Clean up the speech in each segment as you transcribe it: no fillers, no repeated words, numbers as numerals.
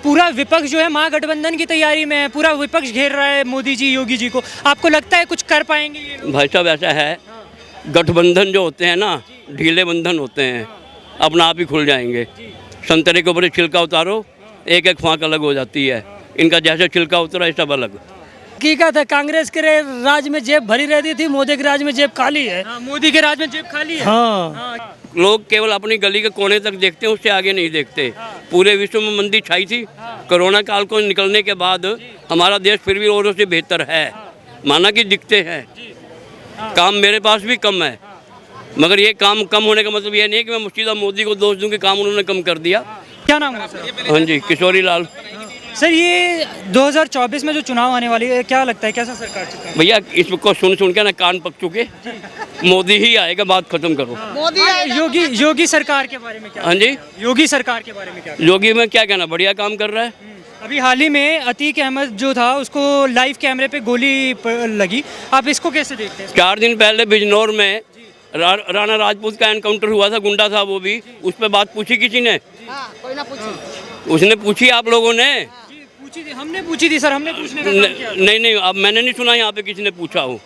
पूरा विपक्ष जो है महागठबंधन की तैयारी में है, पूरा विपक्ष घेर रहा है मोदी जी, योगी जी को। आपको लगता है कुछ कर पाएंगे ये लोग? भाई साहब ऐसा है, गठबंधन जो होते हैं ना, ढीले बंधन होते हैं, अपना आप ही खुल जाएंगे। संतरे के ऊपर छिलका उतारो, एक एक फांक अलग हो जाती है। इनका जैसे छिलका उतरा सब अलग। हकीकत है, कांग्रेस के राज में जेब भरी रहती थी, मोदी के राज में जेब खाली है। मोदी के राज में जेब खाली है। हाँ, लोग केवल अपनी गली के कोने तक देखते हैं, उससे आगे नहीं देखते। पूरे विश्व में मंदी छाई थी। कोरोना काल को निकलने के बाद हमारा देश फिर भी औरों से बेहतर है। माना कि दिखते हैं, काम मेरे पास भी कम है, मगर ये काम कम होने का मतलब ये नहीं है कि मैं मुर्शिदा मोदी को दोष दूं कि काम उन्होंने कम कर दिया। क्या नाम है सर? हाँ जी, किशोरी लाल। सर ये 2024 में जो चुनाव आने वाली है, क्या लगता है कैसा सरकार चुका है? भैया इसको सुन सुन के ना कान पक चुके। मोदी ही आएगा, बात खत्म करो। योगी सरकार के बारे में क्या? हाँ जी, योगी सरकार के बारे में क्या? योगी में क्या कहना, बढ़िया काम कर रहा है। अभी हाल ही में अतीक अहमद जो था उसको लाइव कैमरे पे गोली लगी, आप इसको कैसे देखते हैं? 4 दिन पहले बिजनौर में राणा राजपूत का एनकाउंटर हुआ था, गुंडा था वो भी, उस पर बात पूछी किसी ने? कोई ना पूछी। उसने पूछी, आप लोगों ने? पूछी थी, हमने पूछी थी सर, हमने पूछने का काम किया। नहीं, अब मैंने नहीं सुना यहाँ पे किसी ने पूछा हो।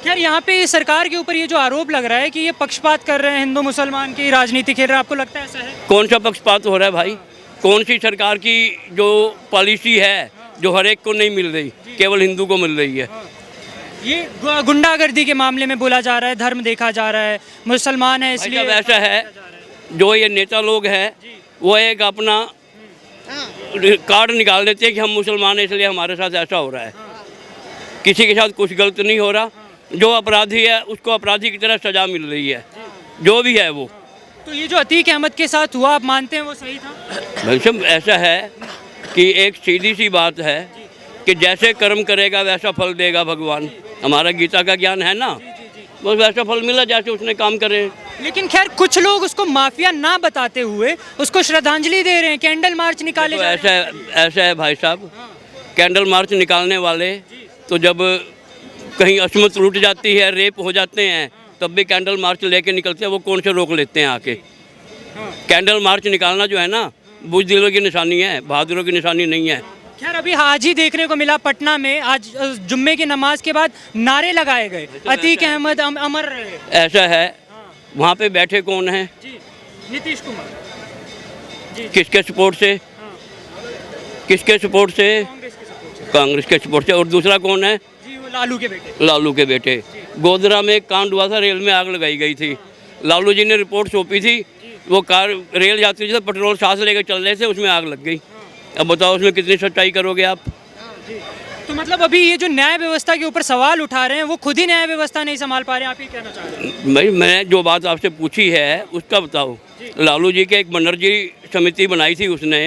खैर यहाँ पे सरकार के ऊपर ये जो आरोप लग रहा है कि ये पक्षपात कर रहे हैं, हिंदू मुसलमान की राजनीति खेल रहे हैं, आपको लगता है ऐसा है? कौन सा पक्षपात हो रहा है भाई? कौन सी सरकार की जो पॉलिसी है जो हर एक को नहीं मिल रही, केवल हिंदू को मिल रही है? ये गुंडागर्दी के मामले में बोला जा रहा है, धर्म देखा जा रहा है, मुसलमान है इसलिए। ऐसा है, जो ये नेता लोग हैं वो एक अपना कार्ड निकाल देते हैं कि हम मुसलमान हैं इसलिए हमारे साथ ऐसा हो रहा है। किसी के साथ कुछ गलत नहीं हो रहा, जो अपराधी है उसको अपराधी की तरह सजा मिल रही है, जो भी है वो। तो ये जो अतीक अहमद के साथ हुआ, आप मानते हैं वो सही था? भाई साहब ऐसा है कि एक सीधी सी बात है कि जैसे कर्म करेगा वैसा फल देगा भगवान। हमारा गीता का ज्ञान है ना, बस वैसा फल मिला जैसे उसने काम करे। लेकिन खैर कुछ लोग उसको माफिया ना बताते हुए उसको श्रद्धांजलि दे रहे हैं, कैंडल मार्च निकाले तो जा रहे हैं। ऐसा है भाई साहब, कैंडल मार्च निकालने वाले तो जब कहीं अस्मत लूट जाती है, रेप हो जाते हैं, तब भी कैंडल मार्च लेके निकलते हैं। वो कौन से रोक लेते हैं आके? कैंडल मार्च निकालना जो है ना, बुज़दिलों की निशानी है, बहादुरों की निशानी नहीं है। खैर अभी आज ही देखने को मिला पटना में, आज जुम्मे की नमाज के बाद नारे लगाए गए, अतीक अहमद अमर रहे। ऐसा है, वहाँ पे बैठे कौन हैं? नीतीश कुमार। किसके सपोर्ट से? किसके सपोर्ट से? कांग्रेस के सपोर्ट से। और दूसरा कौन है? जी वो लालू के बेटे। लालू के बेटे। गोधरा में एक कांड हुआ था, रेल में आग लगाई गई थी। लालू जी ने रिपोर्ट सौंपी थी, वो कार रेल यात्री से पेट्रोल सांस लेकर चल रहे थे, उसमें आग लग गई। अब बताओ उसमें कितनी सच्चाई करोगे आप? तो मतलब अभी ये जो न्याय व्यवस्था के ऊपर सवाल उठा रहे हैं, वो खुद ही न्याय व्यवस्था नहीं संभाल पा रहे हैं, आप ये कहना चाह रहे हैं? भाई मैंने जो बात आपसे पूछी है उसका बताओ। लालू जी के एक बनर्जी समिति बनाई थी उसने,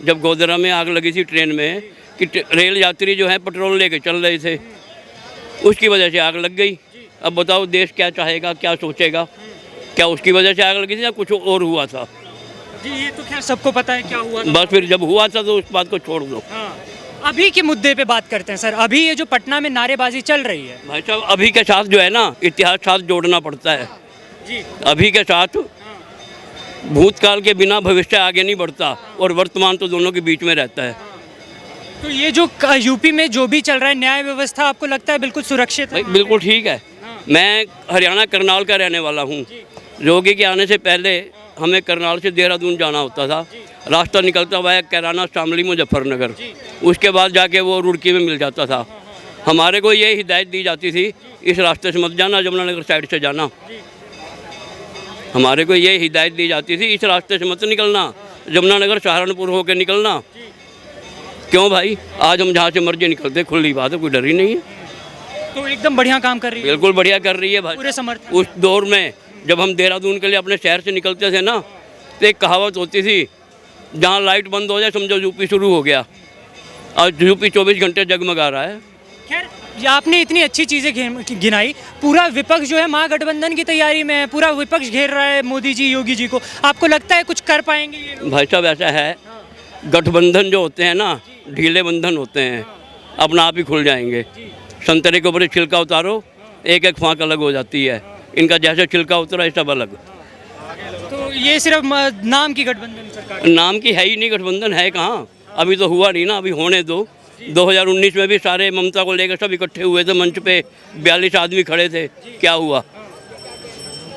जब गोधरा में आग लगी थी ट्रेन में, कि रेल यात्री जो है पेट्रोल लेके चल रहे थे, उसकी वजह से आग लग गई। अब बताओ देश क्या चाहेगा, क्या सोचेगा? क्या उसकी वजह से आग लगी थी या कुछ और हुआ था? जी ये तो खैर सबको पता है क्या हुआ था। बस फिर जब हुआ था तो उस बात को छोड़ दो। अभी के मुद्दे पे बात करते हैं सर। अभी ये जो पटना में नारेबाजी चल रही है, भाई साहब अभी के साथ जो है ना, इतिहास साथ जोड़ना पड़ता है जी। अभी के साथ। भूतकाल के बिना भविष्य आगे नहीं बढ़ता, और वर्तमान तो दोनों के बीच में रहता है। तो ये जो यूपी में जो भी चल रहा है न्याय व्यवस्था, आपको लगता है बिल्कुल सुरक्षित है? भाई बिल्कुल ठीक है। मैं हरियाणा करनाल का रहने वाला हूँ। योगी के आने से पहले हमें करनाल से देहरादून जाना होता था, रास्ता निकलता हुआ कैराना, शामली, मुजफ्फरनगर, उसके बाद जाके वो रुड़की में मिल जाता था। हमारे को ये हिदायत दी जाती थी, इस रास्ते से मत जाना, जमुनानगर साइड से जाना। हमारे को ये हिदायत दी जाती थी, इस रास्ते से मत निकलना, जमुनानगर सहारनपुर होकर निकलना। क्यों भाई? आज हम जहाँ से मर्जी निकलते, खुली बात है, कोई डर ही नहीं है। तो एकदम बढ़िया काम कर रही है। बिल्कुल बढ़िया कर रही है भाई, पूरे समर्थन। उस दौर में जब हम देहरादून के लिए अपने शहर से निकलते थे ना, तो एक कहावत होती थी, जहाँ लाइट बंद हो जाए समझो यूपी शुरू हो गया। आज यूपी 24 घंटे जगमगा रहा है। खैर ये आपने इतनी अच्छी चीज़ें गिनाई, पूरा विपक्ष जो है महागठबंधन की तैयारी में है, पूरा विपक्ष घेर रहा है मोदी जी, योगी जी को। आपको लगता है कुछ कर पाएंगे ये लोग? भाई साहब ऐसा है, गठबंधन जो होते हैं ना, ढीले बंधन होते हैं, अपना आप ही खुल जाएंगे। संतरे के ऊपर छिलका उतारो, एक एक फांक अलग हो जाती है। इनका जैसे छिलका उतरा सब अलग। तो ये सिर्फ नाम की गठबंधन सरकार? नाम की है ही नहीं, गठबंधन है कहाँ? अभी तो हुआ नहीं ना, अभी होने दो। 2019 में भी सारे ममता को लेकर सब इकट्ठे हुए थे मंच पे, 42 आदमी खड़े थे, क्या हुआ?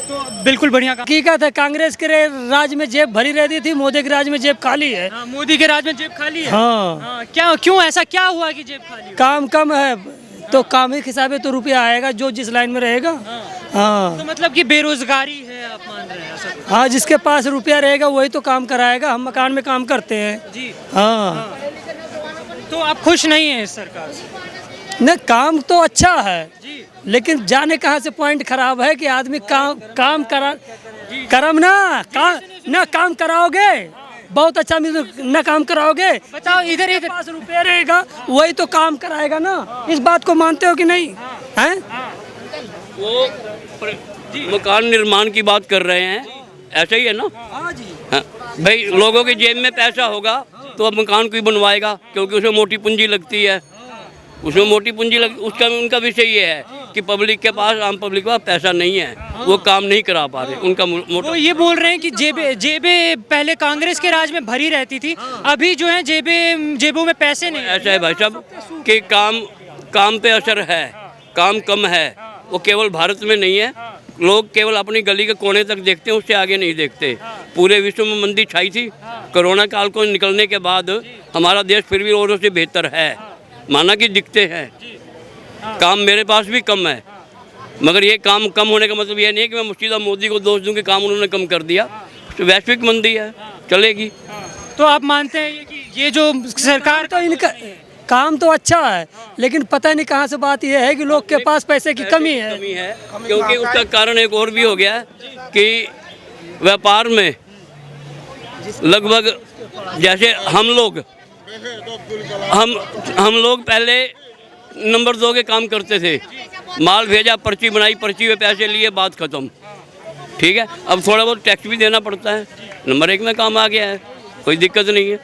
तो बिल्कुल बढ़िया काम। हकीकत है, कांग्रेस के राज में जेब भरी रहती थी, मोदी के राज में जेब खाली है। हाँ, मोदी के राज में जेब खाली है। हाँ, हाँ, क्या क्यों ऐसा क्या हुआ कि जेब खाली है? काम कम है तो काम ही के हिसाब से तो रुपया आएगा जो जिस लाइन में रहेगा। हाँ तो मतलब कि बेरोजगारी है, आप मान रहे हैं ऐसा? हाँ, जिसके पास रुपया रहेगा वही तो काम कराएगा। हम मकान में काम करते हैं। जी। हाँ, तो आप खुश नहीं हैं इस सरकार से? नहीं, काम तो अच्छा है, जी। लेकिन जाने कहाँ से पॉइंट खराब है कि आदमी काम करा करम ना काम कराओगे बहुत अच्छा ना काम कराओगे। बताओ, इधर पास रुपया रहेगा वही तो काम कराएगा ना। इस बात को मानते हो कि नहीं? हैं? वो मकान निर्माण की बात कर रहे हैं, ऐसा ही है ना? हाँ जी। हाँ, भाई लोगों की जेब में पैसा होगा तो अब मकान कोई बनवाएगा, क्योंकि उसमें मोटी पूंजी लगती है। उसमें मोटी पूंजी उसका उनका विषय ये है कि पब्लिक के पास, आम पब्लिक के पास पैसा नहीं है, वो काम नहीं करा पा रहे। उनका मोटा वो ये बोल रहे हैं कि जेबें पहले कांग्रेस के राज में भरी रहती थी, अभी जो है जेबों में पैसे नहीं। ऐसा है भाई साहब कि काम पे असर है, काम कम है। वो केवल भारत में नहीं है, लोग केवल अपनी गली के कोने तक देखते हैं, उससे आगे नहीं देखते। पूरे विश्व में मंदी छाई थी, कोरोना काल को निकलने के बाद हमारा देश फिर भी औरों से बेहतर है, माना कि दिखते हैं। काम मेरे पास भी कम है, मगर ये काम कम होने का मतलब ये नहीं है कि मैं मुर्शिदा मोदी को दोष दूं कि काम उन्होंने कम कर दिया। तो वैश्विक मंदी है, चलेगी। तो आप मानते हैं कि ये जो सरकार तो इनका काम तो अच्छा है, लेकिन पता नहीं कहाँ से बात यह है कि लोग के पास पैसे की कमी है। क्योंकि उसका कारण एक और भी हो गया कि व्यापार में लगभग जैसे हम लोग पहले नंबर 2 के काम करते थे, माल भेजा, पर्ची बनाई, पर्ची पे पैसे लिए, बात खत्म। ठीक है, अब थोड़ा बहुत टैक्स भी देना पड़ता है, नंबर 1 में काम आ गया है, कोई दिक्कत नहीं है।